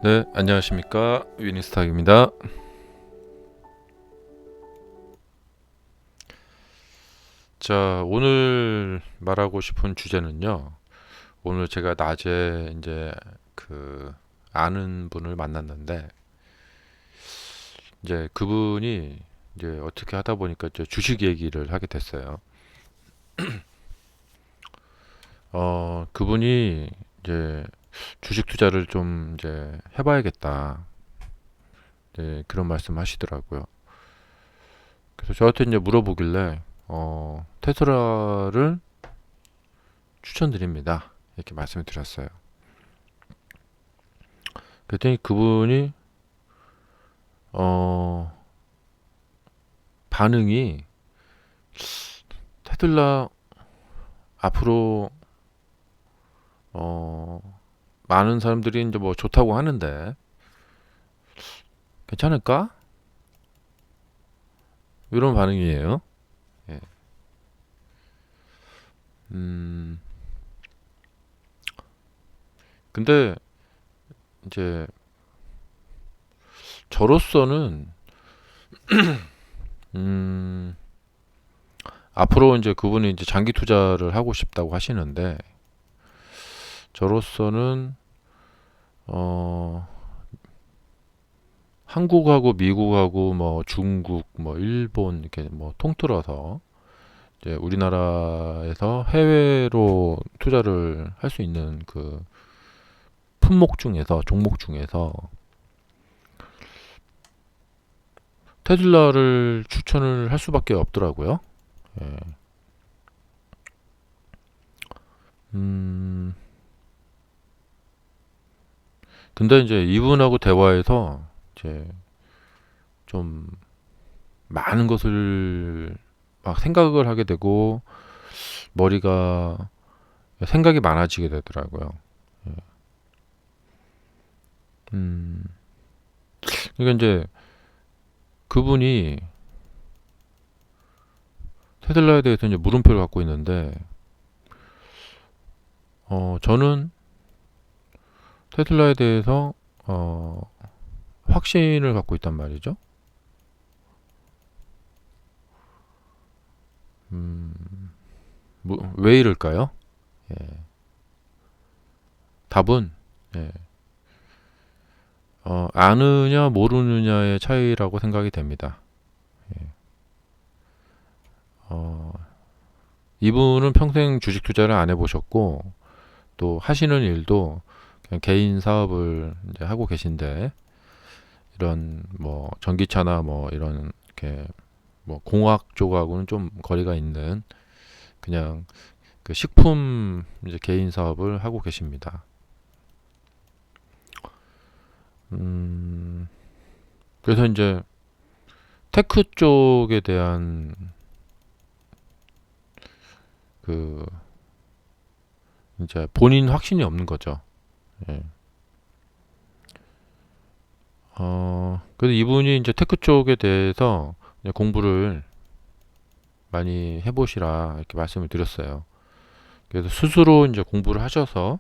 네, 안녕하십니까. 위니스탁입니다. 자, 오늘 말하고 싶은 주제는요. 오늘 제가 낮에 이제 그 아는 분을 만났는데 이제 그분이 이제 어떻게 하다 보니까 이제 주식 얘기를 하게 됐어요. 그분이 이제 주식 투자를 좀 이제 해봐야겠다. 이제 그런 말씀 하시더라고요. 그래서 저한테 이제 물어보길래 테슬라를 추천드립니다. 이렇게 말씀을 드렸어요. 그랬더니 그분이 어 반응이 테슬라 앞으로 어 많은 사람들이 이제 뭐 좋다고 하는데 괜찮을까? 이런 반응이에요. 예. 음 근데 이제 저로서는 음 앞으로 이제 그분이 이제 장기 투자를 하고 싶다고 하시는데 저로서는 어 한국하고 미국하고 뭐 중국 뭐 일본 이렇게 뭐 통틀어서 이제 우리나라에서 해외로 투자를 할 수 있는 그 품목 중에서 종목 중에서 테슬라를 추천을 할 수밖에 없더라고요. 예. 음, 근데 이제 이분하고 대화해서 이제 좀 많은 것을 막 생각을 하게 되고 머리가 생각이 많아지게 되더라고요. 예. 음, 그러니까 이제 그분이 테슬라에 대해서 이제 물음표를 갖고 있는데 저는 테슬라에 대해서 어, 확신을 갖고 있단 말이죠. 왜 이럴까요? 예, 답은 예, 아느냐 모르느냐의 차이라고 생각이 됩니다. 어, 이분은 평생 주식 투자를 안 해보셨고 또 하시는 일도 그냥 개인 사업을 이제 하고 계신데 이런 뭐 전기차나 뭐 이런 이렇게 뭐 공학 쪽하고는 좀 거리가 있는 그냥 그 식품 이제 개인 사업을 하고 계십니다. 음, 그래서 이제 테크 쪽에 대한 그 이제 본인 확신이 없는 거죠. 예. 그래서 이분이 이제 테크 쪽에 대해서 이제 공부를 많이 해보시라 이렇게 말씀을 드렸어요. 그래서 스스로 이제 공부를 하셔서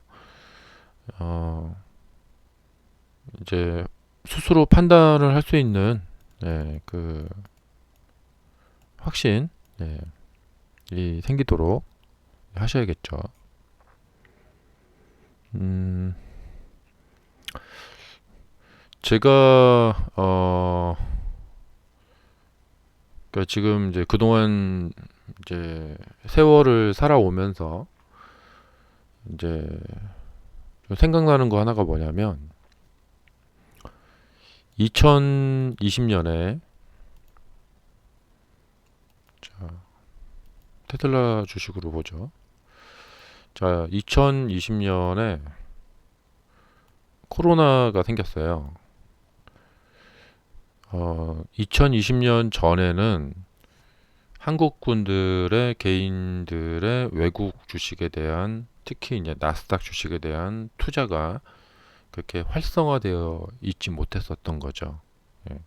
어, 이제 스스로 판단을 할 수 있는 그 확신 이 생기도록 하셔야겠죠. 음, 제가 그러니까 지금 이제 그동안 이제 세월을 살아오면서 이제 좀 생각나는 거 하나가 뭐냐면 2020년에 테슬라 주식으로 보죠. 자, 2020년에 코로나가 생겼어요. 2020년 전에는 한국분들의 개인들의 외국 주식에 대한 특히 이제 나스닥 주식에 대한 투자가 그렇게 활성화되어 있지 못했었던 거죠. 예.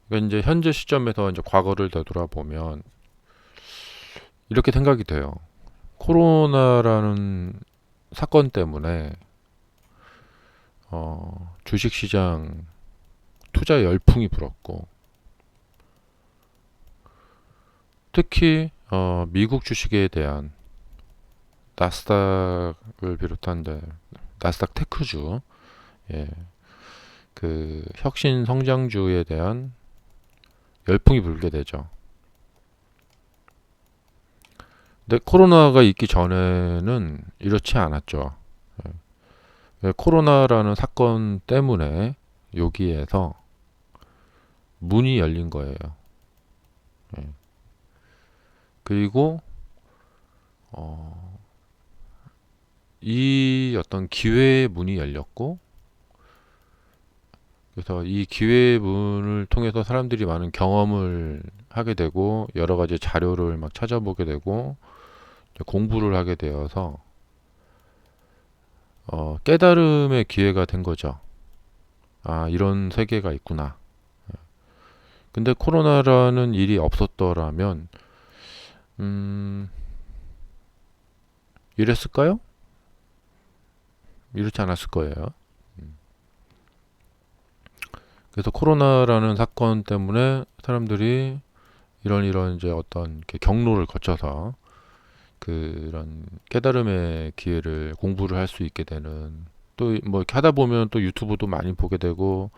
그러니까 이제 현재 시점에서 이제 과거를 되돌아보면 이렇게 생각이 돼요. 코로나라는 사건 때문에 주식시장 투자 열풍이 불었고, 특히 미국 주식에 대한 나스닥을 비롯한 나스닥 테크주, 예, 그 혁신 성장주에 대한 열풍이 불게 되죠. 근데 코로나가 있기 전에는 이렇지 않았죠. 코로나라는 사건 때문에 여기에서 문이 열린 거예요. 예. 그리고 이 어떤 기회의 문이 열렸고, 그래서 이 기회의 문을 통해서 사람들이 많은 경험을 하게 되고, 여러 가지 자료를 막 찾아보게 되고, 공부를 하게 되어서 깨달음의 기회가 된 거죠. 아, 이런 세계가 있구나. 근데 코로나라는 일이 없었더라면 이랬을까요? 이렇지 않았을 거예요. 그래서 코로나라는 사건 때문에 사람들이 이런 이제 어떤 이렇게 경로를 거쳐서 그런 깨달음의 기회를 공부를 할 수 있게 되는, 또 뭐 이렇게 하다 보면 또 유튜브도 많이 보게 되고,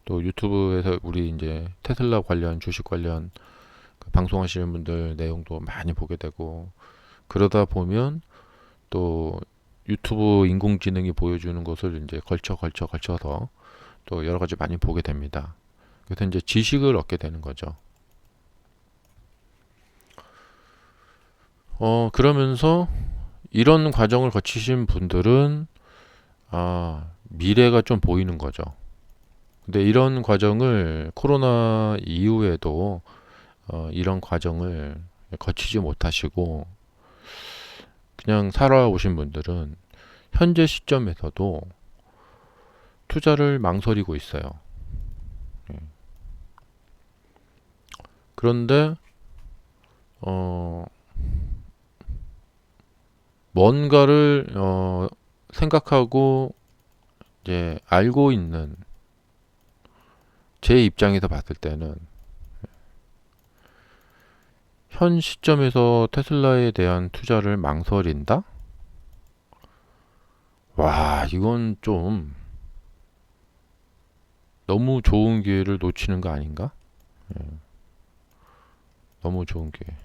또 유튜브에서 우리 이제 테슬라 관련 주식 관련 그 방송하시는 분들 내용도 많이 보게 되고, 그러다 보면 또 유튜브 인공지능이 보여주는 것을 이제 걸쳐서 또 여러 가지 많이 보게 됩니다. 그래서 이제 지식을 얻게 되는 거죠. 그러면서 이런 과정을 거치신 분들은 미래가 좀 보이는 거죠. 근데 이런 과정을 코로나 이후에도 이런 과정을 거치지 못하시고 그냥 살아오신 분들은 현재 시점에서도 투자를 망설이고 있어요. 예. 그런데 뭔가를 생각하고 이제 알고 있는 제 입장에서 봤을 때는 현 시점에서 테슬라에 대한 투자를 망설인다? 와, 이건 좀 너무 좋은 기회를 놓치는 거 아닌가? 예, 너무 좋은 기회.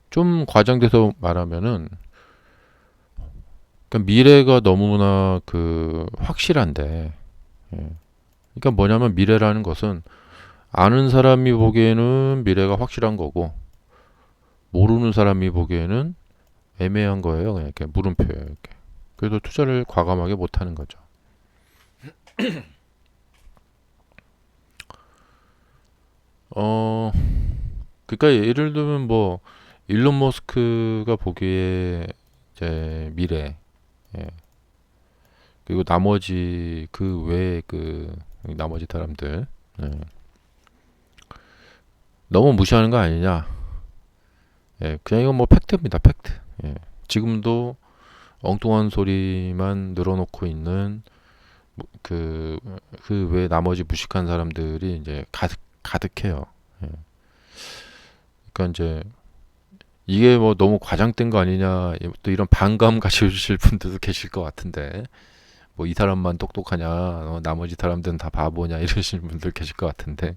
좀 과장돼서 말하면은, 그러니까 미래가 너무나 그 확실한데, 예. 그러니까 뭐냐면 미래라는 것은 아는 사람이 보기에는 미래가 확실한 거고, 모르는 사람이 보기에는 애매한 거예요. 그냥 이렇게 물음표예요. 이렇게. 그래서 투자를 과감하게 못 하는 거죠. 어, 그러니까 예를 들면 뭐 일론 머스크가 보기에 이제 미래, 예. 그리고 나머지 그 외에 그 나머지 사람들, 예. 너무 무시하는 거 아니냐? 예, 그냥 이건 뭐 팩트입니다. 팩트. 예. 지금도 엉뚱한 소리만 늘어놓고 있는 그 외 나머지 무식한 사람들이 이제 가득해요. 예. 그러니까 이제 이게 뭐 너무 과장된 거 아니냐, 또 이런 반감 가지실 분들도 계실 것 같은데, 뭐 이 사람만 똑똑하냐, 나머지 사람들은 다 바보냐 이러시는 분들 계실 것 같은데,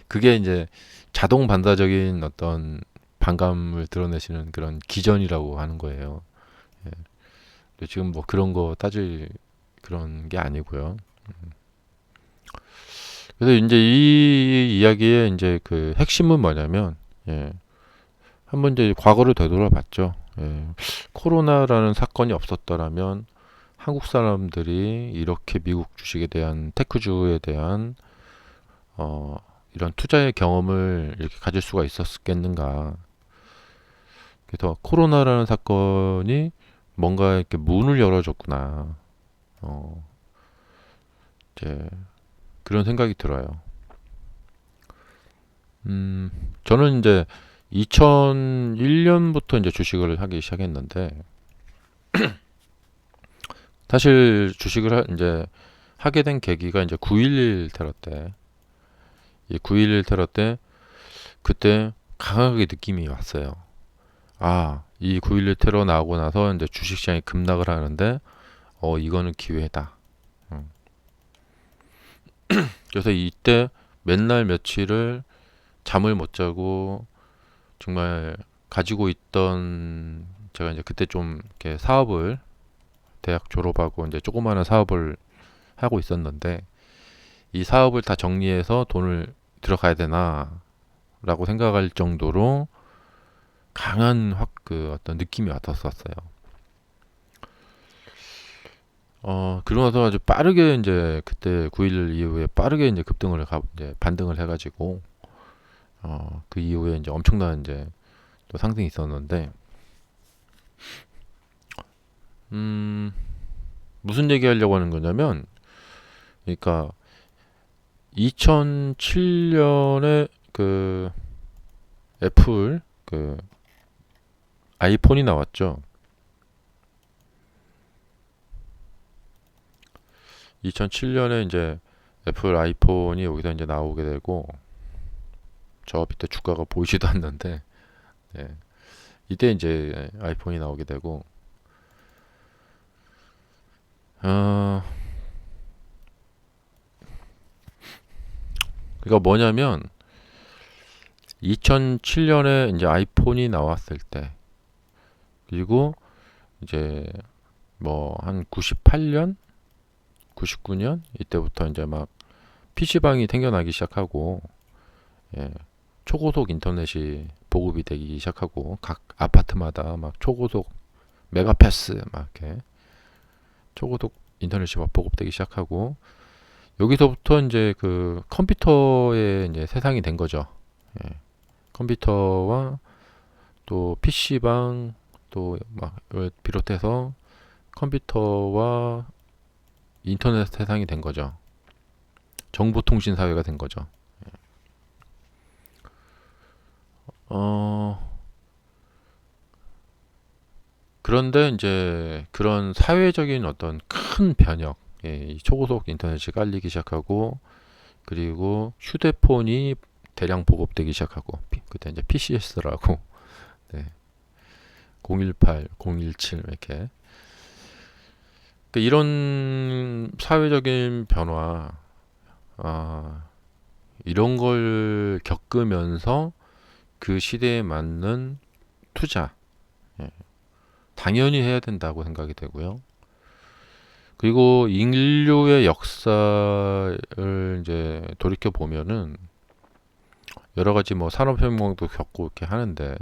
그게 이제 자동 반사적인 어떤 반감을 드러내시는 그런 기전이라고 하는 거예요. 예. 근데 지금 뭐 그런 거 따질 그런 게 아니고요. 그래서 이제 이 이야기의 이제 그 핵심은 뭐냐면, 예, 한번 이제 과거를 되돌아봤죠. 예, 코로나라는 사건이 없었더라면 한국 사람들이 이렇게 미국 주식에 대한 테크주에 대한 이런 투자의 경험을 이렇게 가질 수가 있었겠는가. 그래서 코로나라는 사건이 뭔가 이렇게 문을 열어줬구나. 어, 이제 그런 생각이 들어요. 저는 이제 2001년부터 이제 주식을 하기 시작했는데 사실 주식을 이제 하게 된 계기가 이제 9.11 테러 때, 이 9.11 테러 때 그때 강하게 느낌이 왔어요. 아, 이 9.11 테러 나오고 나서 이제 주식시장이 급락을 하는데, 이거는 기회다. 음. 그래서 이때 맨날 며칠을 잠을 못 자고 정말 가지고 있던, 제가 이제 그때 좀 이렇게 사업을, 대학 졸업하고 이제 조그마한 사업을 하고 있었는데, 이 사업을 다 정리해서 돈을 들어가야 되나 라고 생각할 정도로 강한 그 어떤 느낌이 왔었어요. 그러고 나서 아주 빠르게 이제 그때 9.11 이후에 빠르게 이제 이제 반등을 해가지고, 그 이후에 이제 엄청난 이제 또 상승이 있었는데, 음, 무슨 얘기 하려고 하는 거냐면, 그러니까 2007년에 그 애플 그 아이폰이 나왔죠. 2007년에 이제 애플 아이폰이 여기서 이제 나오게 되고, 저 밑에 주가가 보이지도 않는데, 예. 이때 이제 아이폰이 나오게 되고, 어, 그러니까 뭐냐면 2007년에 이제 아이폰이 나왔을 때, 그리고 이제 뭐 한 98년, 99년 이때부터 이제 막 PC방이 생겨나기 시작하고, 예, 초고속 인터넷이 보급이 되기 시작하고, 각 아파트마다 막 초고속 메가패스 막 이렇게 초고속 인터넷이 막 보급되기 시작하고, 여기서부터 이제 그 컴퓨터의 이제 세상이 된 거죠. 예. 컴퓨터와 또 PC방 또 막을 비롯해서 컴퓨터와 인터넷 세상이 된 거죠. 정보통신 사회가 된 거죠. 어, 그런데 이제 그런 사회적인 어떤 큰 변혁, 이 초고속 인터넷이 깔리기 시작하고, 그리고 휴대폰이 대량 보급되기 시작하고, 그때 이제 PCS라고, 네, 018, 017 이렇게. 그러니까 이런 사회적인 변화, 아, 이런 걸 겪으면서 그 시대에 맞는 투자, 예, 당연히 해야 된다고 생각이 되고요. 그리고 인류의 역사를 이제 돌이켜 보면은 여러 가지 뭐 산업혁명도 겪고 이렇게 하는데,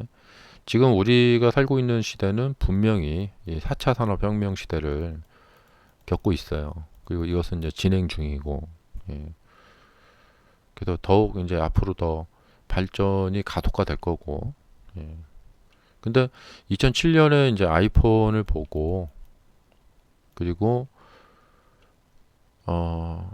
지금 우리가 살고 있는 시대는 분명히 이 4차 산업혁명 시대를 겪고 있어요. 그리고 이것은 이제 진행 중이고, 예. 그래서 더욱 이제 앞으로 더 발전이 가속화 될 거고, 예. 근데 2007년에 이제 아이폰을 보고, 그리고 어,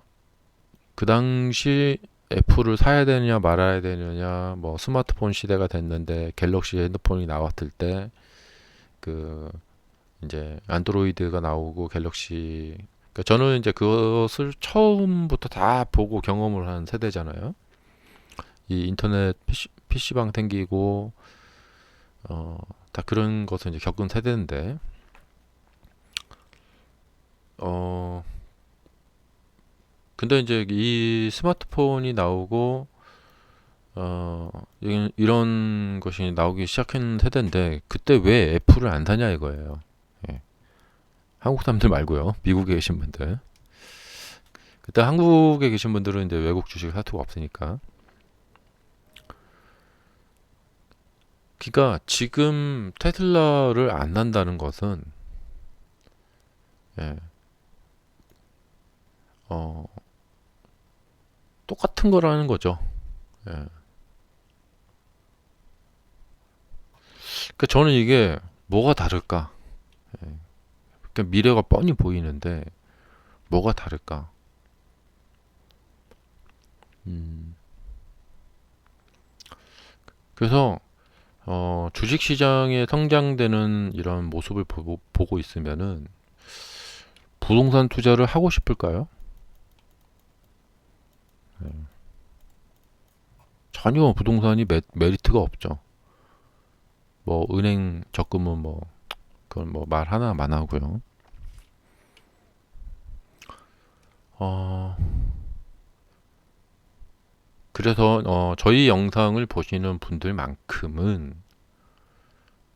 그 당시 애플을 사야 되느냐 말아야 되느냐, 뭐 스마트폰 시대가 됐는데 갤럭시 핸드폰이 나왔을 때 그 이제 안드로이드가 나오고 갤럭시, 그러니까 저는 이제 그것을 처음부터 다 보고 경험을 한 세대잖아요. 이 인터넷 PC방 생기고 다 그런 것을 이제 겪은 세대인데, 어 근데 이제 이 스마트폰이 나오고 이런 것이 나오기 시작한 세대인데, 그때 왜 애플을 안 사냐 이거예요. 예. 한국 사람들 말고요. 미국에 계신 분들. 그때 한국에 계신 분들은 이제 외국 주식을 살 수가 없으니까. 그러니까 지금 테슬라를 안 난다는 것은, 예, 어, 똑같은 거라는 거죠. 예. 그러니까 저는 이게 뭐가 다를까? 예. 그러니까 미래가 뻔히 보이는데 뭐가 다를까? 음, 그래서 주식 시장에 성장되는 이런 모습을 보고 있으면은 부동산 투자를 하고 싶을까요? 네. 전혀 부동산이 메리트가 없죠. 뭐 은행 적금은 뭐 그건 뭐 말 하나만 하고요. 어, 그래서 저희 영상을 보시는 분들만큼은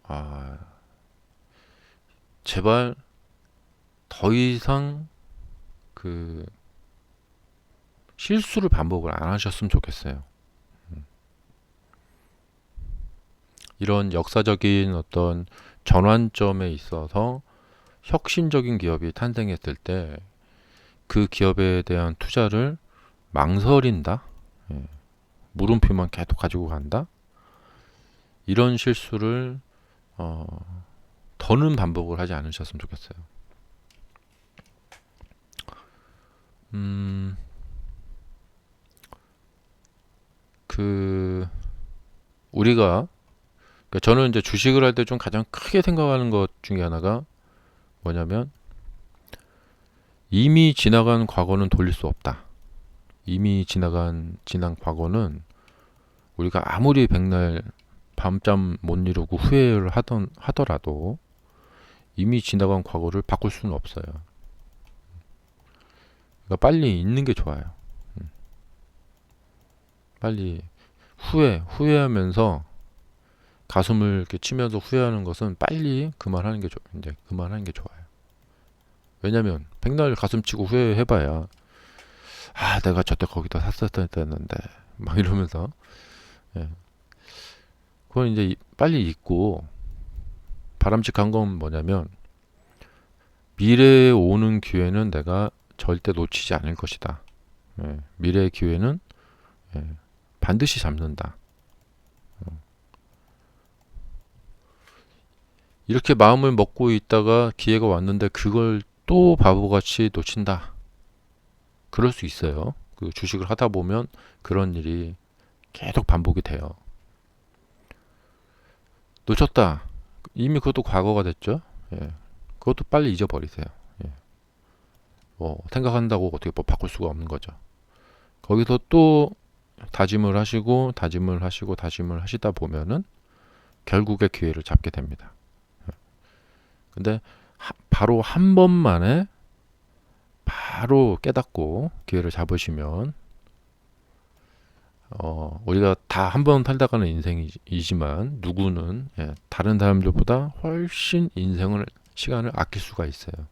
아, 제발 더 이상 그 실수를 반복을 안 하셨으면 좋겠어요. 이런 역사적인 어떤 전환점에 있어서 혁신적인 기업이 탄생했을 때 그 기업에 대한 투자를 망설인다. 예, 물음표만 계속 가지고 간다. 이런 실수를 어, 더는 반복을 하지 않으셨으면 좋겠어요. 음, 그 우리가 그러니까 저는 이제 주식을 할 때 좀 가장 크게 생각하는 것 중에 하나가 뭐냐면 이미 지나간 과거는 돌릴 수 없다. 이미 지난 과거는 우리가 아무리 백날 밤잠 못 이루고 후회를 하더라도 이미 지나간 과거를 바꿀 수는 없어요. 그러니까 빨리 잊는 게 좋아요. 빨리 후회하면서 가슴을 이렇게 치면서 후회하는 것은 빨리 그만하는 게 이제 그만하는 게 좋아요. 왜냐면 백날 가슴 치고 후회해봐야 내가 저때 거기다 샀었어야 했는데 막 이러면서 예. 그건 이제 빨리 잊고 바람직한 건 뭐냐면 미래에 오는 기회는 내가 절대 놓치지 않을 것이다. 예. 미래의 기회는 예. 반드시 잡는다. 이렇게 마음을 먹고 있다가 기회가 왔는데 그걸 또 바보같이 놓친다. 그럴 수 있어요. 그 주식을 하다 보면 그런 일이 계속 반복이 돼요. 놓쳤다. 이미 그것도 과거가 됐죠. 예. 그것도 빨리 잊어버리세요. 예. 뭐 생각한다고 어떻게 뭐 바꿀 수가 없는 거죠. 거기서 또 다짐을 하시다 보면은 결국에 기회를 잡게 됩니다. 근데 바로 한 번만에 바로 깨닫고 기회를 잡으시면 우리가 다 한 번 살다가는 인생이지만 누구는 다른 사람들보다 훨씬 시간을 아낄 수가 있어요.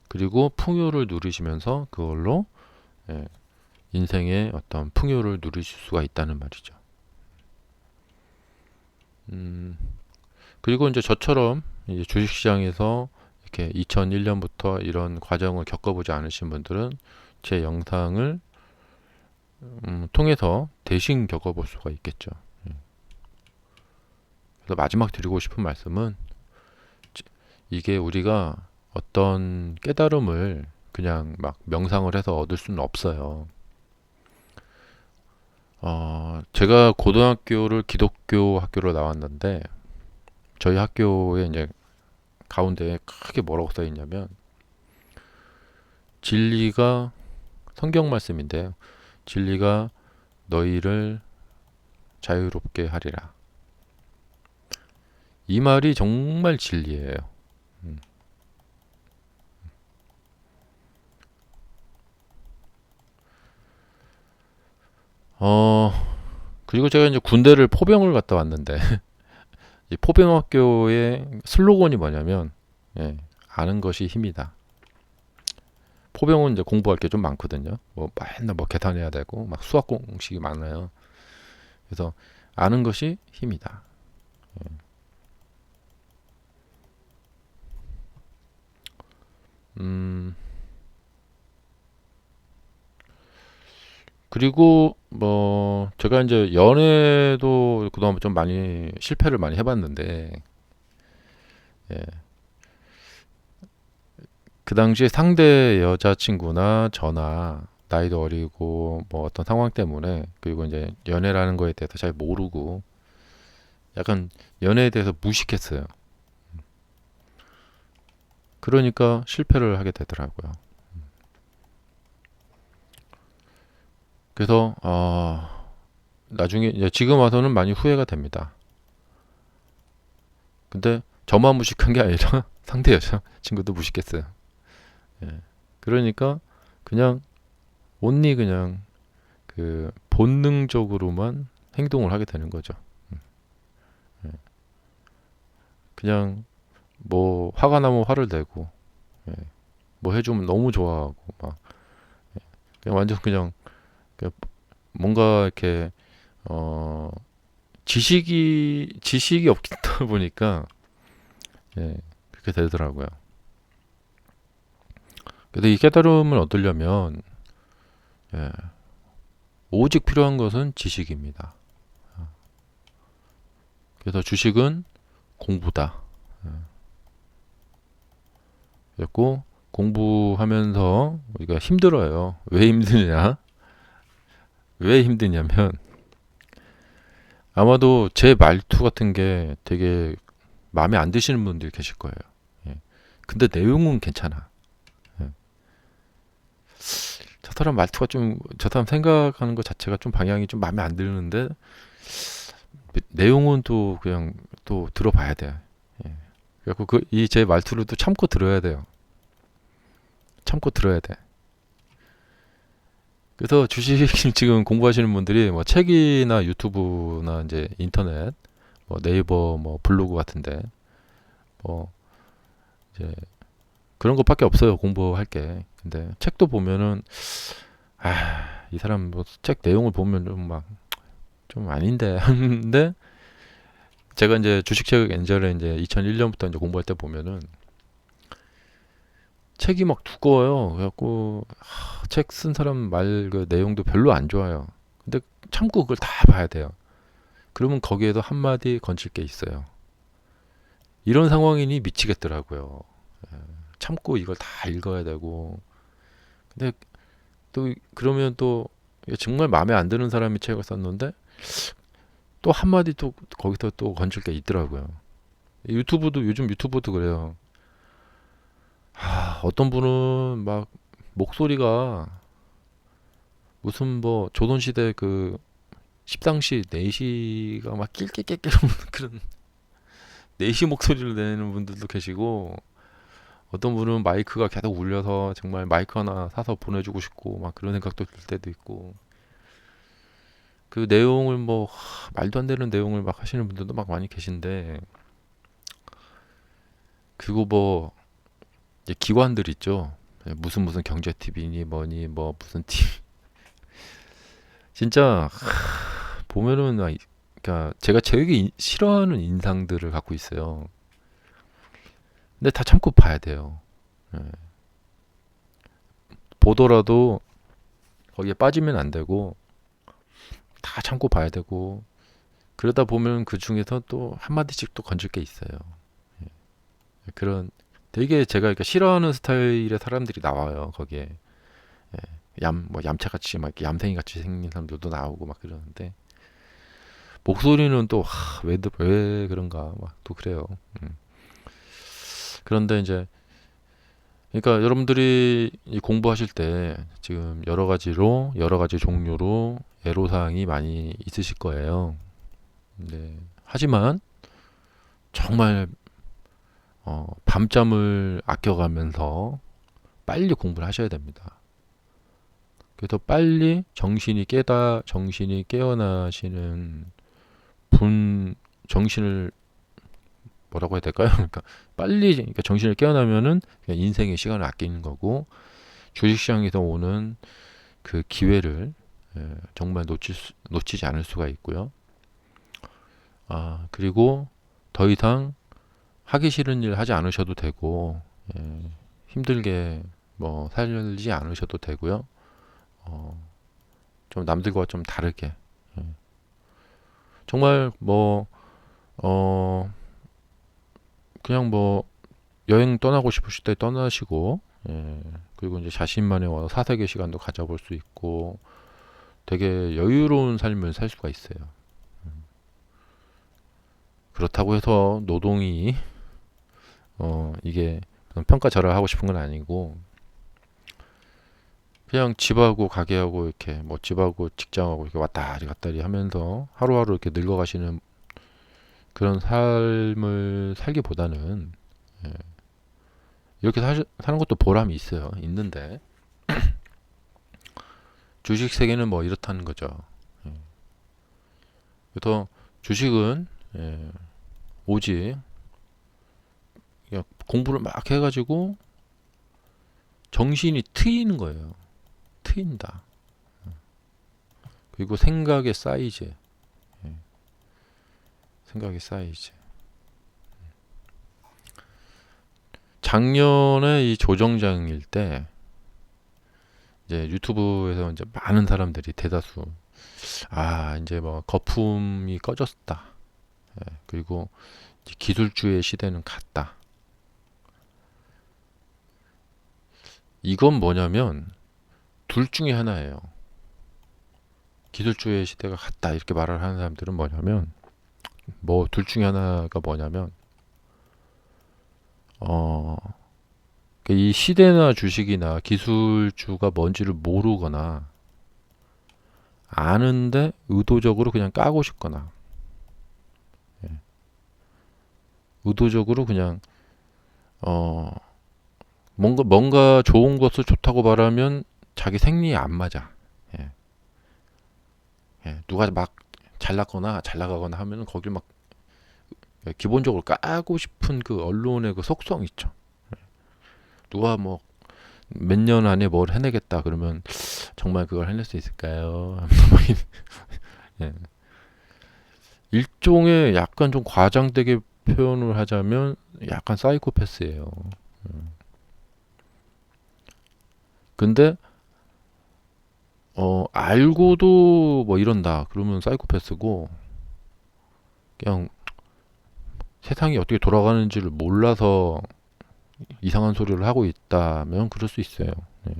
그리고 풍요를 누리시면서 그걸로 인생의 어떤 풍요를 누리실 수가 있다는 말이죠. 그리고 이제 저처럼 이제 주식시장에서 이렇게 2001년부터 이런 과정을 겪어보지 않으신 분들은 제 영상을 통해서 대신 겪어볼 수가 있겠죠. 그래서 마지막 드리고 싶은 말씀은 이게 우리가 어떤 깨달음을 그냥 막 명상을 해서 얻을 수는 없어요. 제가 고등학교를 기독교 학교로 나왔는데 저희 학교에 이제 가운데 크게 뭐라고 써 있냐면 진리가 성경 말씀인데요. 진리가 너희를 자유롭게 하리라. 이 말이 정말 진리예요. 음. 어, 그리고 제가 이제 군대를 포병을 갔다 왔는데 이 포병학교의 슬로건이 뭐냐면 아는 것이 힘이다. 포병은 이제 공부할 게 좀 많거든요. 뭐 맨날 뭐 계산해야 되고 막 수학 공식이 많아요. 그래서 아는 것이 힘이다. 음, 그리고 뭐 제가 이제 연애도 그동안 좀 많이 실패를 많이 해봤는데 예, 그 당시에 상대 여자친구나 저나 나이도 어리고 뭐 어떤 상황 때문에 그리고 이제 연애라는 거에 대해서 잘 모르고 약간 연애에 대해서 무식했어요. 그러니까 실패를 하게 되더라고요. 그래서 나중에 이제 지금 와서는 많이 후회가 됩니다. 근데 저만 무식한 게 아니라 상대 여자 친구도 무식했어요. 예. 그러니까 그냥 온리 그냥 그 본능적으로만 행동을 하게 되는 거죠. 예. 그냥 뭐 화가 나면 화를 내고, 예. 뭐 해주면 너무 좋아하고 막, 예. 그냥 완전 그냥 뭔가 이렇게 어 지식이 없다 보니까, 예, 그렇게 되더라고요. 그래서 이 깨달음을 얻으려면, 예, 오직 필요한 것은 지식입니다. 그래서 주식은 공부다. 그랬고 공부하면서 우리가 힘들어요. 왜 힘드냐? 왜 힘드냐면 아마도 제 말투 같은 게 되게 마음에 안 드시는 분들이 계실 거예요. 예. 근데 내용은 괜찮아. 예. 저 사람 말투가 좀, 저 사람 생각하는 것 자체가 좀 방향이 좀 마음에 안 드는데 내용은 또 그냥 또 들어봐야 돼. 예. 그래갖고 이 제 말투를 또 참고 들어야 돼요. 참고 들어야 돼. 그래서 주식 지금 공부하시는 분들이 뭐 책이나 유튜브나 이제 인터넷, 뭐 네이버, 뭐 블로그 같은데 뭐 이제 그런 것밖에 없어요. 공부할 게. 근데 책도 보면은 이 사람 뭐 책 내용을 보면 좀 막 좀 아닌데 하는데 제가 이제 주식책 엔저를 이제 2001년부터 이제 공부할 때 보면은 책이 막 두꺼워요. 그래갖고 책 쓴 사람 말 그 내용도 별로 안 좋아요. 근데 참고 그걸 다 봐야 돼요. 그러면 거기에도 한마디 건질 게 있어요. 이런 상황이니 미치겠더라고요. 참고 이걸 다 읽어야 되고. 근데 또 그러면 또 정말 마음에 안 드는 사람이 책을 썼는데 또 한마디 또 거기서 또 건질 게 있더라고요. 요즘 유튜브도 그래요. 어떤 분은 막 목소리가 무슨 뭐 조선시대 그 십상시 내시가 막 낄낄낄낄 그런 내시 목소리를 내는 분들도 계시고, 어떤 분은 마이크가 계속 울려서 정말 마이크 하나 사서 보내주고 싶고 막 그런 생각도 들 때도 있고, 그 내용을 뭐 말도 안 되는 내용을 막 하시는 분들도 막 많이 계신데, 그리고 뭐 이제 기관들 있죠. 무슨 경제 TV니 뭐니 뭐 무슨 TV 진짜 보면은 그러니까 제가 제일 싫어하는 인상들을 갖고 있어요. 근데 다 참고 봐야 돼요. 예. 보더라도 거기에 빠지면 안 되고 다 참고 봐야 되고, 그러다 보면 그 중에서 또 한마디씩 또 건질 게 있어요. 예. 그런 되게 제가 이렇게 싫어하는 스타일의 사람들이 나와요 거기에. 예. 뭐 얌체같이 막 이렇게 얌생이 같이 생긴 사람들도 나오고 막 그러는데, 목소리는 또 왜 그런가 막 또 그래요. 그런데 이제 그러니까 여러분들이 이 공부하실 때 지금 여러 가지 종류로 애로사항이 많이 있으실 거예요. 네. 하지만 정말 밤잠을 아껴가면서 빨리 공부를 하셔야 됩니다. 그래서 빨리 정신이 깨어나시는 정신을 뭐라고 해야 될까요? 그러니까 빨리 그러니까 정신을 깨어나면은 그냥 인생의 시간을 아끼는 거고, 주식시장에서 오는 그 기회를 정말 놓치지 않을 수가 있고요. 그리고 더 이상 하기 싫은 일 하지 않으셔도 되고, 힘들게 뭐 살지 않으셔도 되고요. 좀 남들과 좀 다르게, 정말 뭐 그냥 뭐 여행 떠나고 싶으실 때 떠나시고, 그리고 이제 자신만의 사색의 시간도 가져볼 수 있고 되게 여유로운 삶을 살 수가 있어요. 그렇다고 해서 노동이 이게 평가절하를 하고 싶은 건 아니고 그냥 집하고 가게하고 이렇게 뭐 집하고 직장하고 이렇게 왔다리 갔다리 하면서 하루하루 이렇게 늙어가시는 그런 삶을 살기보다는 예, 이렇게 사는 것도 보람이 있어요. 있는데 주식 세계는 뭐 이렇다는 거죠. 예. 그래서 주식은 오직 그냥 공부를 막 해가지고 정신이 트이는 거예요. 트인다. 그리고 생각의 사이즈, 생각의 사이즈. 작년에 이 조정장일 때 이제 유튜브에서 이제 많은 사람들이 대다수 이제 뭐 거품이 꺼졌다. 그리고 이제 기술주의 시대는 갔다. 이건 뭐냐면 둘 중에 하나예요. 기술주의 시대가 갔다 이렇게 말을 하는 사람들은 뭐냐면 뭐 둘 중에 하나가 뭐냐면 어, 이 시대나 주식이나 기술주가 뭔지를 모르거나 아는데 의도적으로 그냥 까고 싶거나 의도적으로 그냥 어, 뭔가 좋은 것을 좋다고 말하면 자기 생리에 안 맞아. 예. 누가 막 잘났거나 잘 나가거나 하면 거길 막 기본적으로 까고 싶은 그 언론의 그 속성 있죠. 누가 뭐 몇 년 안에 뭘 해내겠다 그러면 정말 그걸 해낼 수 있을까요? 예. 일종의 약간 좀 과장되게 표현을 하자면 약간 사이코패스예요. 근데 알고도 뭐 이런다 그러면 사이코패스고 그냥 세상이 어떻게 돌아가는지를 몰라서 이상한 소리를 하고 있다면 그럴 수 있어요. 예.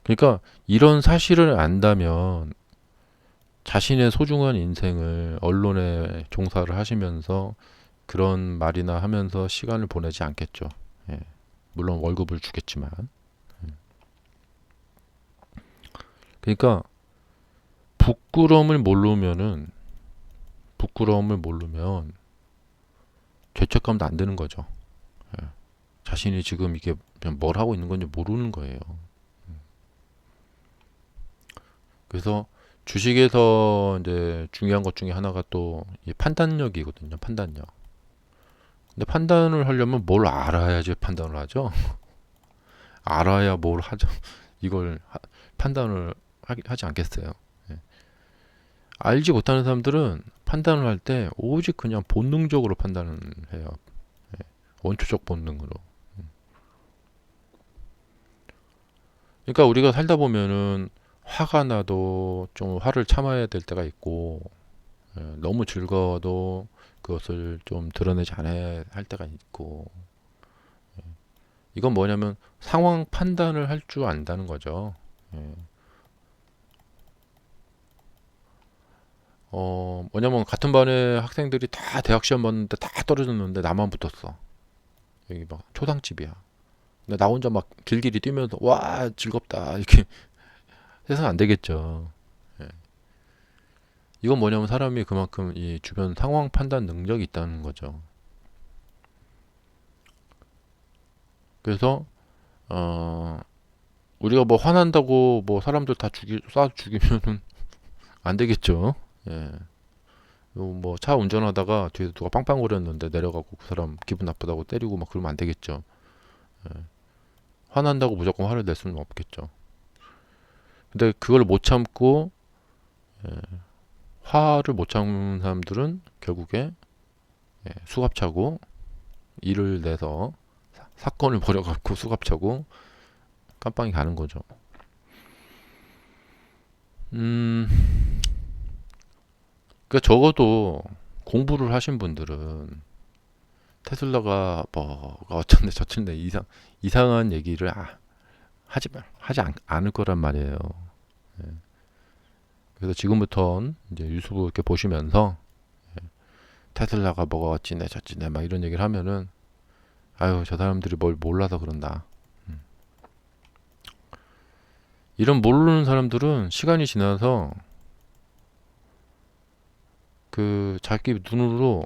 그러니까 이런 사실을 안다면 자신의 소중한 인생을 언론에 종사를 하시면서 그런 말이나 하면서 시간을 보내지 않겠죠. 예. 물론 월급을 주겠지만. 그러니까 부끄러움을 모르면 죄책감도 안 드는 거죠. 예. 자신이 지금 이게 그냥 뭘 하고 있는 건지 모르는 거예요. 그래서 주식에서 이제 중요한 것 중에 하나가 또 이 판단력이거든요. 판단력. 근데 판단을 하려면 뭘 알아야지 판단을 하죠. 알아야 뭘 하죠. 이걸 판단을 하지 않겠어요. 예. 알지 못하는 사람들은 판단을 할 때 오직 그냥 본능적으로 판단을 해요. 예. 원초적 본능으로. 그러니까 우리가 살다 보면은 화가 나도 좀 화를 참아야 될 때가 있고 너무 즐거워도 그것을 좀 드러내지 않아야 할 때가 있고 이건 뭐냐면 상황 판단을 할 줄 안다는 거죠. 예. 뭐냐면 같은 반에 학생들이 다 대학 시험 봤는데 다 떨어졌는데 나만 붙었어. 여기 막 초상집이야. 근데 나 혼자 막 길길이 뛰면서 와 즐겁다 이렇게 해서는 안 되겠죠. 예. 이건 뭐냐면 사람이 그만큼 이 주변 상황 판단 능력이 있다는 거죠. 그래서 우리가 뭐 화난다고 뭐 사람들 다 쏴 죽이면은 안 되겠죠. 예. 뭐 차 운전하다가 뒤에서 누가 빵빵거렸는데 내려가고 그 사람 기분 나쁘다고 때리고 막 그러면 안 되겠죠. 예. 화난다고 무조건 화를 낼 수는 없겠죠. 근데 그걸 못 참고 예, 화를 못 참는 사람들은 결국에 수갑차고 일을 내서 사건을 벌여갖고 수갑차고 깜빵이 가는 거죠. 음, 그러니까 적어도 공부를 하신 분들은 테슬라가 뭐가 어쩐데 저쩐데 이상한 얘기를 하지 않을 거란 말이에요. 예. 그래서 지금부터 이제 유튜브 이렇게 보시면서 테슬라가 뭐가 어찌네 저찌네 막 이런 얘기를 하면은 아유, 저 사람들이 뭘 몰라서 그런다. 음. 이런 모르는 사람들은 시간이 지나서 그 자기 눈으로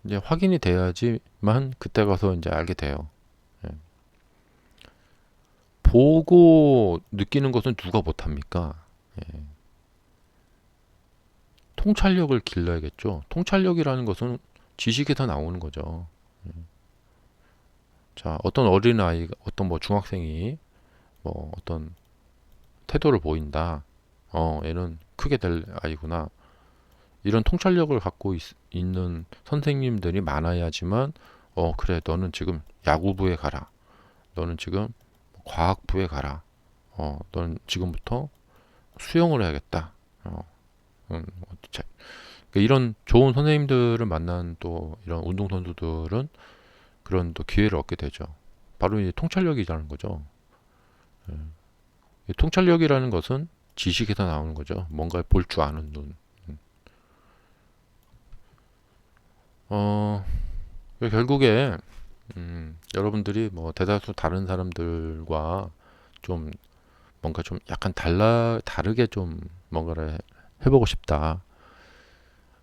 이제 확인이 돼야지만 그때 가서 이제 알게 돼요. 예. 보고 느끼는 것은 누가 못합니까? 예. 통찰력을 길러야겠죠. 통찰력이라는 것은 지식에서 나오는 거죠. 자, 어떤 어린아이, 어떤 뭐 중학생이 뭐 어떤 태도를 보인다. 얘는 크게 될 아이구나. 이런 통찰력을 갖고 있는 선생님들이 많아야지만, 그래, 너는 지금 야구부에 가라. 너는 지금 과학부에 가라. 너는 지금부터 수영을 해야겠다. 어, 음, 그러니까 이런 좋은 선생님들을 만난 또 이런 운동선수들은 그런 또 기회를 얻게 되죠. 바로 이 통찰력이라는 거죠. 예. 이 통찰력이라는 것은 지식에서 나오는 거죠. 뭔가 볼 줄 아는 눈. 음. 어, 결국에 여러분들이 뭐 대다수 다른 사람들과 좀 뭔가 좀 약간 다르게 좀 뭔가를 해보고 싶다.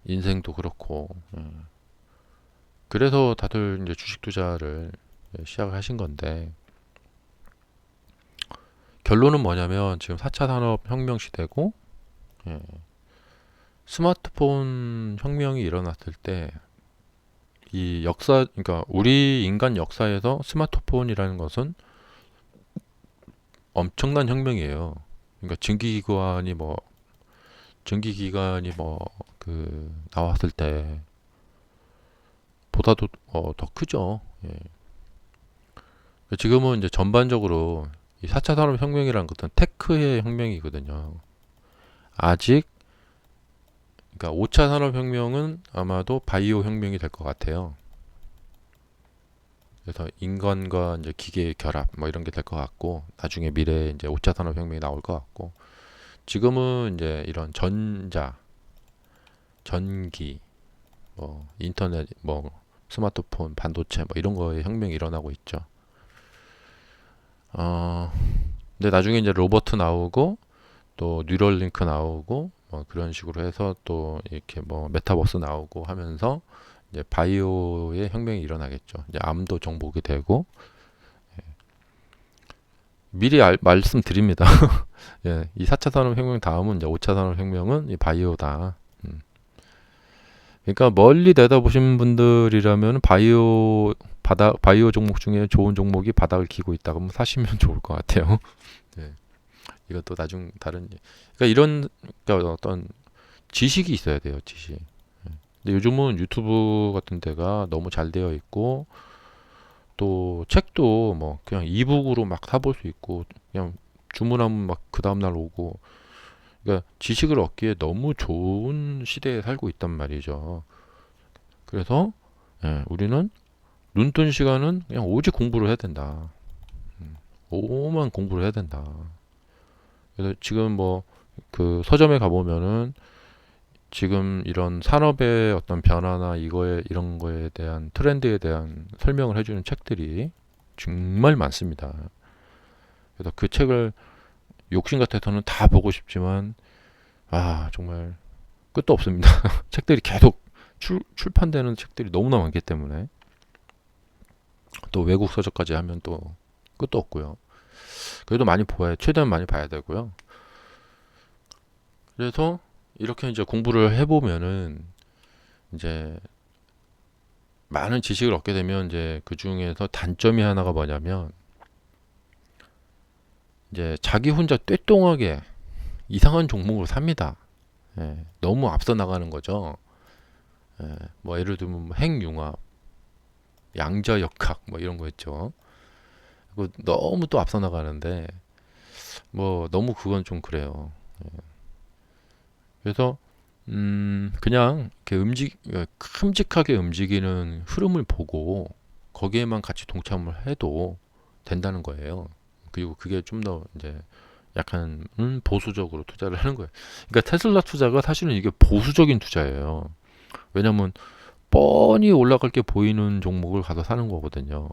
인생도 그렇고. 그래서 다들 이제 주식 투자를 시작하신 건데, 결론은 뭐냐면 지금 4차 산업혁명 시대고, 예, 스마트폰 혁명이 일어났을 때 이 역사, 그러니까 우리 인간 역사에서 스마트폰이라는 것은 엄청난 혁명이에요. 그러니까 증기기관이 뭐 그 나왔을 때 보다도 더 크죠. 예. 지금은 이제 전반적으로 이 4차 산업혁명이라는 것은 테크의 혁명이거든요. 아직 그러니까 5차 산업혁명은 아마도 바이오 혁명이 될 것 같아요. 그래서 인간과 이제 기계의 결합 뭐 이런 게 될 것 같고 나중에 미래에 이제 5차 산업혁명이 나올 것 같고 지금은 이제 이런 전기, 뭐 인터넷, 뭐 스마트폰, 반도체 뭐 이런 거에 혁명이 일어나고 있죠. 어, 근데 나중에 이제 로버트 나오고 또 뉴럴링크 나오고 뭐 그런 식으로 해서 또 이렇게 뭐 메타버스 나오고 하면서 이제 바이오의 혁명이 일어나겠죠. 이제 암도 정복이 되고 미리 말씀드립니다. 예, 이 4차 산업혁명 다음은 이제 5차 산업혁명은 이 바이오다. 음. 그러니까 멀리 내다보신 분들이라면 바이오 종목 중에 좋은 종목이 바닥을 기고 있다. 그러면 사시면 좋을 것 같아요. 네. 이것도 나중 다른 그러니까 이런 그러니까 어떤 지식이 있어야 돼요. 지식. 근데 요즘은 유튜브 같은 데가 너무 잘 되어 있고 또 책도 뭐 그냥 이북으로 막 사볼 수 있고 그냥 주문하면 막 그 다음날 오고 그러니까 지식을 얻기에 너무 좋은 시대에 살고 있단 말이죠. 그래서 우리는 눈뜬 시간은 그냥 오직 공부를 해야 된다. 오만 공부를 해야 된다. 그래서 지금 뭐 그 서점에 가보면은 지금 이런 산업의 어떤 변화나 이런 거에 대한 트렌드에 대한 설명을 해주는 책들이 정말 많습니다. 그래서 그 책을 욕심 같아서는 다 보고 싶지만 정말 끝도 없습니다. 책들이 계속 출판되는 책들이 너무나 많기 때문에 또 외국 서적까지 하면 또 끝도 없고요. 그래도 최대한 많이 봐야 되고요. 그래서 이렇게 이제 공부를 해보면은 이제 많은 지식을 얻게 되면 이제 그 중에서 단점이 하나가 뭐냐면 이제 자기 혼자 떼똥하게 이상한 종목을 삽니다. 너무 앞서 나가는 거죠. 뭐 예를 들면 뭐 핵융합, 양자역학 뭐 이런 거 있죠. 너무 또 앞서 나가는데 뭐 너무 그건 좀 그래요. 그래서 그냥 이렇게 큼직하게 움직이는 흐름을 보고 거기에만 같이 동참을 해도 된다는 거예요. 그리고 그게 좀 더 이제 약간 보수적으로 투자를 하는 거예요. 그러니까 테슬라 투자가 사실은 이게 보수적인 투자예요. 왜냐면 뻔히 올라갈 게 보이는 종목을 가서 사는 거거든요.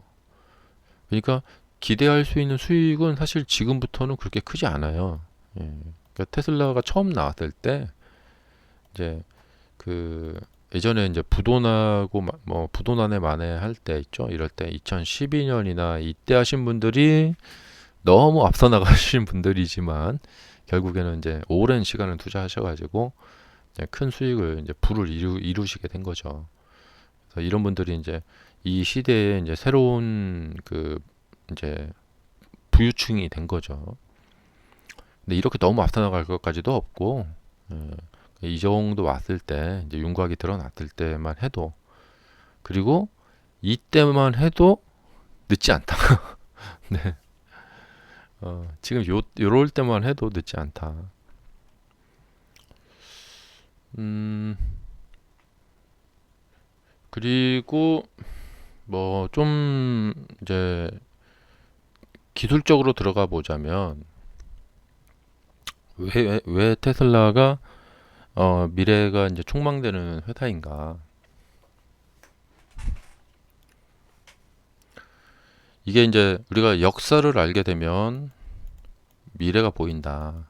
그러니까 기대할 수 있는 수익은 사실 지금부터는 그렇게 크지 않아요. 예. 그러니까 테슬라가 처음 나왔을 때 이제 그 예전에 이제 부도나고 뭐 부도난에 만회할 때 있죠. 이럴 때 2012년이나 이때 하신 분들이 너무 앞서 나가신 분들이지만 결국에는 이제 오랜 시간을 투자하셔가지고 이제 큰 수익을 이제 부를 이루시게 된 거죠. 그래서 이런 분들이 이제 이 시대에 이제 새로운 그 이제 부유층이 된 거죠. 근데 이렇게 너무 앞서 나갈 것까지도 없고, 예, 이 정도 왔을 때 이제 윤곽이 드러났을 때만 해도, 그리고 이때만 해도 늦지 않다. 네. 지금 요럴 때만 해도 늦지 않다. 음, 그리고 뭐 좀 이제 기술적으로 들어가 보자면 왜 테슬라가 미래가 이제 촉망되는 회사인가? 이게 이제 우리가 역사를 알게 되면 미래가 보인다.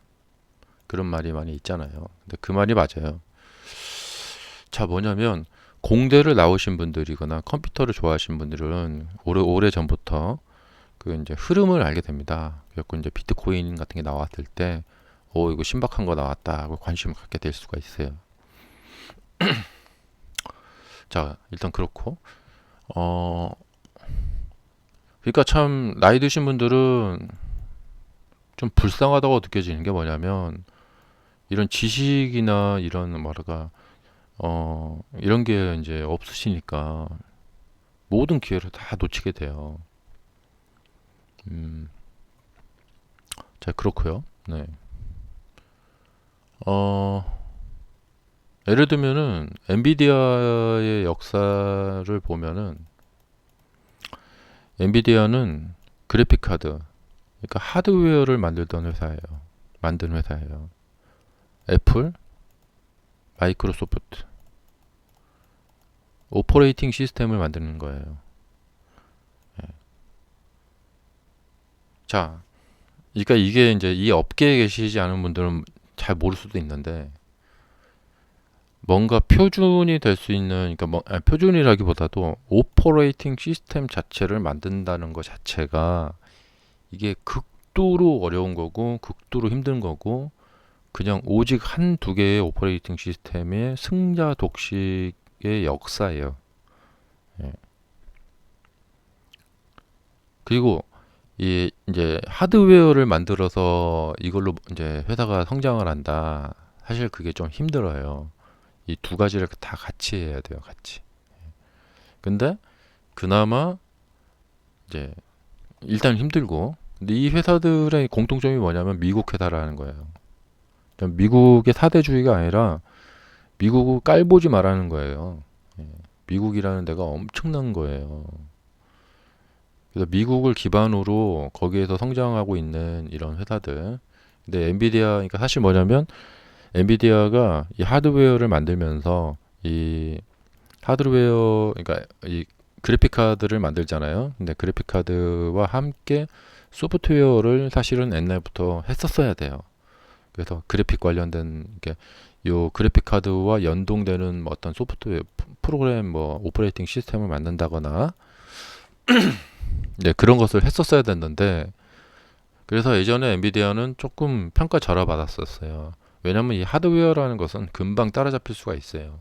그런 말이 많이 있잖아요. 근데 그 말이 맞아요. 자, 뭐냐면 공대를 나오신 분들이거나 컴퓨터를 좋아하시는 분들은 오래 전부터 그 이제 흐름을 알게 됩니다. 그래서 이제 비트코인 같은 게 나왔을 때, 이거 신박한 거 나왔다 하고 관심을 갖게 될 수가 있어요. 자, 일단 그렇고, 어, 그러니까 참 나이 드신 분들은 좀 불쌍하다고 느껴지는 게 뭐냐면 이런 지식이나 이런 뭐랄까 이런 게 이제 없으시니까 모든 기회를 다 놓치게 돼요. 음, 자, 그렇고요. 네. 어, 예를 들면은 엔비디아의 역사를 보면은 엔비디아는 그래픽 카드, 그러니까 하드웨어를 만든 회사예요. 애플, 마이크로소프트, 오퍼레이팅 시스템을 만드는 거예요. 자, 그러니까 이게 이제 이 업계에 계시지 않은 분들은 잘 모를 수도 있는데 뭔가 표준이 될 수 있는, 그러니까 표준이라기보다도 오퍼레이팅 시스템 자체를 만든다는 것 자체가 이게 극도로 어려운 거고 극도로 힘든 거고 그냥 오직 한 두 개의 오퍼레이팅 시스템의 승자 독식의 역사예요. 예. 그리고 이 이제 하드웨어를 만들어서 이걸로 이제 회사가 성장을 한다. 사실 그게 좀 힘들어요. 이 두 가지를 다 같이 해야 돼요, 같이. 근데 그나마 이제 일단 힘들고, 근데 이 회사들의 공통점이 뭐냐면 미국 회사라는 거예요. 미국의 사대주의가 아니라 미국을 깔보지 말라는 거예요. 예. 미국이라는 데가 엄청난 거예요. 그래서 미국을 기반으로 거기에서 성장하고 있는 이런 회사들. 근데 엔비디아, 그러니까 사실 뭐냐면 엔비디아가 이 하드웨어를 만들면서 이 하드웨어, 그러니까 이 그래픽 카드를 만들잖아요. 근데 그래픽 카드와 함께 소프트웨어를 사실은 옛날부터 했었어야 돼요. 그래서 그래픽 관련된 게 요 그래픽 카드와 연동되는 뭐 어떤 소프트웨어 프로그램 뭐 오퍼레이팅 시스템을 만든다거나 네, 그런 것을 했었어야 됐는데 그래서 예전에 엔비디아는 조금 평가절하 받았었어요. 왜냐면 이 하드웨어라는 것은 금방 따라잡힐 수가 있어요.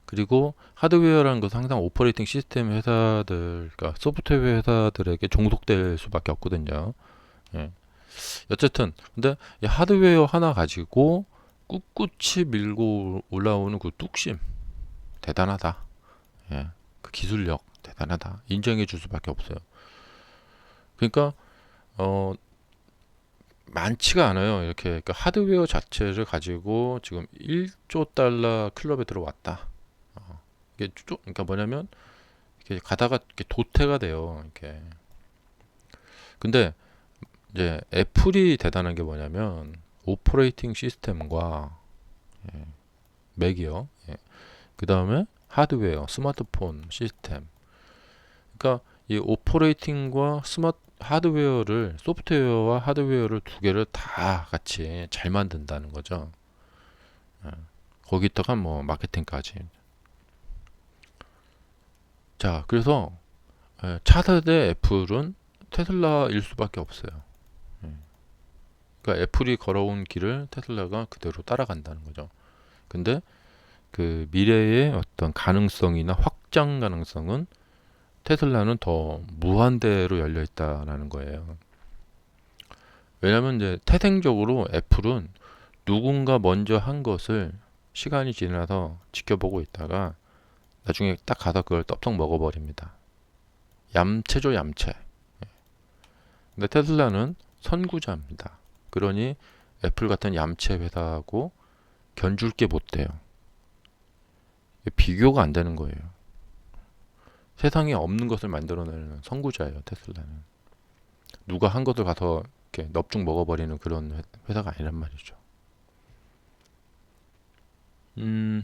그리고 하드웨어라는 것은 항상 오퍼레이팅 시스템 회사들, 그러니까 소프트웨어 회사들에게 종속될 수밖에 없거든요. 예. 어쨌든 근데 이 하드웨어 하나 가지고 꿋꿋이 밀고 올라오는 그 뚝심 대단하다. 예. 그 기술력 대단하다. 인정해 줄 수밖에 없어요. 그러니까 어 많지가 않아요. 이렇게 그러니까 하드웨어 자체를 가지고 지금 1조 달러 클럽에 들어왔다. 이게 그러니까 뭐냐면 이렇게 가다가 이렇게 도태가 돼요. 이렇게. 근데 이제 애플이 대단한 게 뭐냐면 오퍼레이팅 시스템과 맥이요. 예. 그 다음에 하드웨어, 스마트폰 시스템. 그러니까 이 오퍼레이팅과 하드웨어를, 소프트웨어와 하드웨어를 두 개를 다 같이 잘 만든다는 거죠. 예. 거기다가 뭐 마케팅까지. 자, 그래서 차세대 애플은 테슬라일 수밖에 없어요. 예. 그러니까 애플이 걸어온 길을 테슬라가 그대로 따라간다는 거죠. 근데 그 미래의 어떤 가능성이나 확장 가능성은 테슬라는 더 무한대로 열려 있다라는 거예요. 왜냐하면 이제 태생적으로 애플은 누군가 먼저 한 것을 시간이 지나서 지켜보고 있다가 나중에 딱 가서 그걸 떡떡 먹어버립니다. 얌체죠, 얌체. 근데 테슬라는 선구자입니다. 그러니 애플 같은 얌체 회사하고 견줄 게 못 돼요. 비교가 안 되는 거예요. 세상에 없는 것을 만들어내는 선구자예요, 테슬라는. 누가 한 것을 가서 이렇게 넙죽 먹어버리는 그런 회사가 아니란 말이죠.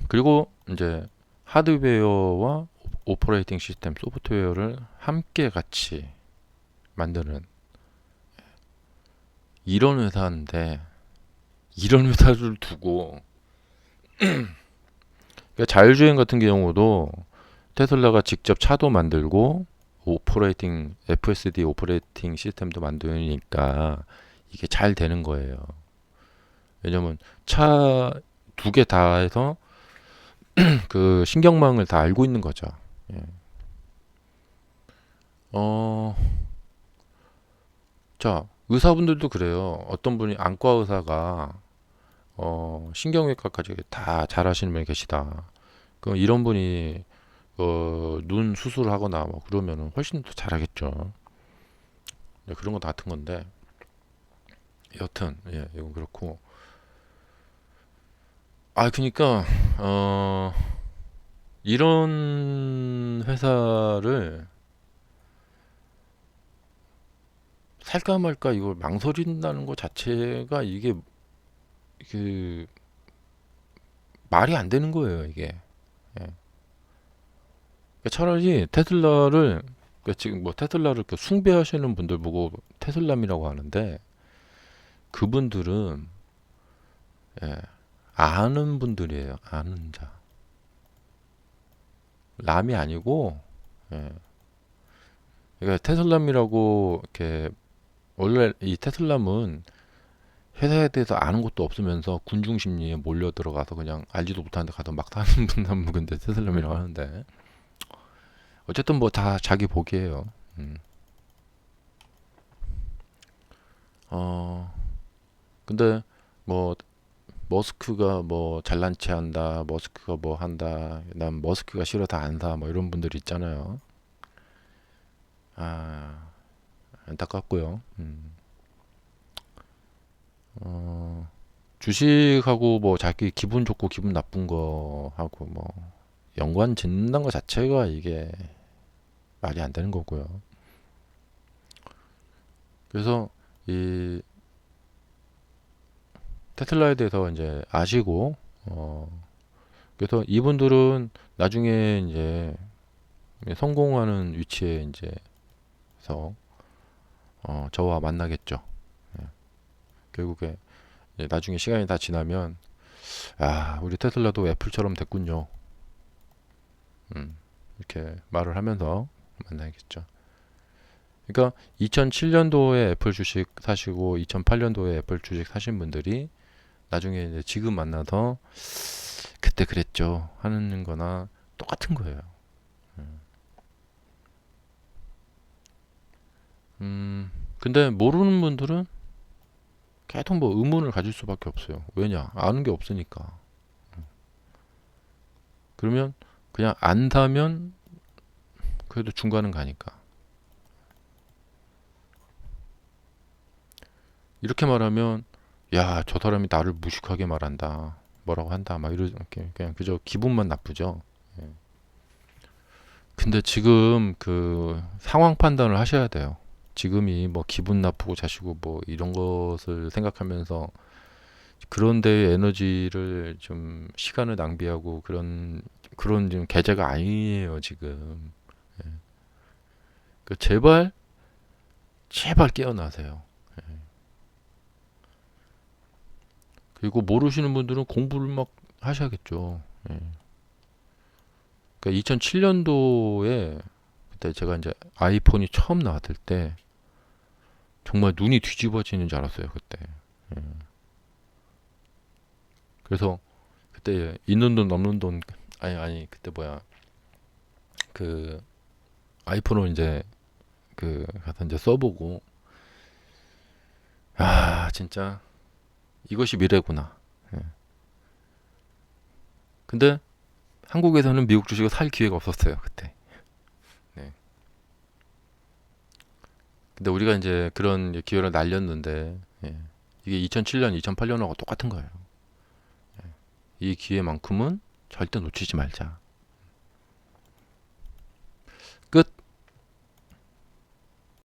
그리고 이제 하드웨어와 오퍼레이팅 시스템, 소프트웨어를 함께 같이 만드는 이런 회사인데, 이런 회사를 두고 그러니까 자율주행 같은 경우도 테슬라가 직접 차도 만들고 FSD 오퍼레이팅 시스템도 만드니까 이게 잘 되는 거예요. 왜냐면 차 두 개 다 해서 그 신경망을 다 알고 있는 거죠. 예. 어, 자, 의사분들도 그래요. 어떤 분이 안과 의사가 신경외과까지 다 잘하시는 분이 계시다. 그럼 이런 분이 눈 수술하거나 뭐 그러면은 훨씬 더 잘하겠죠. 네, 그런 거 다 같은 건데 여튼 예, 이건 그렇고 그러니까 이런 회사를 살까 말까 이걸 망설인다는 것 자체가 이게 그 말이 안 되는 거예요, 이게. 예. 그러니까 차라리 테슬라를 그러니까 지금 뭐 테슬라를 숭배하시는 분들 보고 테슬람이라고 하는데 그분들은 예, 아는 분들이에요. 아는 자. 람이 아니고 예. 그러니까 테슬람이라고 이렇게 원래 이 테슬람은 회사에 대해서 아는 것도 없으면서 군중 심리에 몰려 들어가서 그냥 알지도 못하는데 가서 막 사는 분만 묵은데 테슬람이라고 하는데 어쨌든 뭐 다 자기 복이에요. 음. 어 근데 뭐 머스크가 뭐 잘난 체 한다, 머스크가 뭐 한다, 난 머스크가 싫어서 안 사, 뭐 이런 분들 있잖아요. 아, 안타깝고요. 어, 주식하고 뭐 자기 기분 좋고 기분 나쁜 거 하고 뭐 연관 짓는다는 것 자체가 이게 말이 안 되는 거고요. 그래서 이 테슬라에 대해서 이제 아시고 그래서 이분들은 나중에 이제 성공하는 위치에 이제서 저와 만나겠죠. 예. 결국에 이제 나중에 시간이 다 지나면 우리 테슬라도 애플처럼 됐군요. 이렇게 말을 하면서 만나겠죠. 그러니까 2007년도에 애플 주식 사시고 2008년도에 애플 주식 사신 분들이 나중에 이제 지금 만나서 그때 그랬죠 하는 거나 똑같은 거예요. 근데 모르는 분들은 계속 뭐 의문을 가질 수밖에 없어요. 왜냐? 아는 게 없으니까. 그러면 그냥 안 사면 그래도 중간은 가니까. 이렇게 말하면 야, 저 사람이 나를 무식하게 말한다. 뭐라고 한다. 막 이렇게 그냥 그저 기분만 나쁘죠. 예. 근데 지금 그 상황 판단을 하셔야 돼요. 지금이 뭐 기분 나쁘고 자시고 뭐 이런 것을 생각하면서 그런 데에 에너지를 좀 시간을 낭비하고 그런 좀 계제가 아니에요 지금. 그 제발 제발 깨어나세요. 그리고 모르시는 분들은 공부를 막 하셔야겠죠. 예. 그러니까 2007년도에 그때 제가 이제 아이폰이 처음 나왔을 때 정말 눈이 뒤집어지는 줄 알았어요 그때. 예. 그래서 그때 있는 돈 없는 돈 아니 그때 뭐야 그 아이폰을 이제 그 가서 이제 써보고 아 진짜 이것이 미래구나. 예. 근데 한국에서는 미국 주식을 살 기회가 없었어요 그때. 네. 근데 우리가 이제 그런 기회를 날렸는데 예. 이게 2007년, 2008년하고 똑같은 거예요. 이 기회만큼은 절대 놓치지 말자.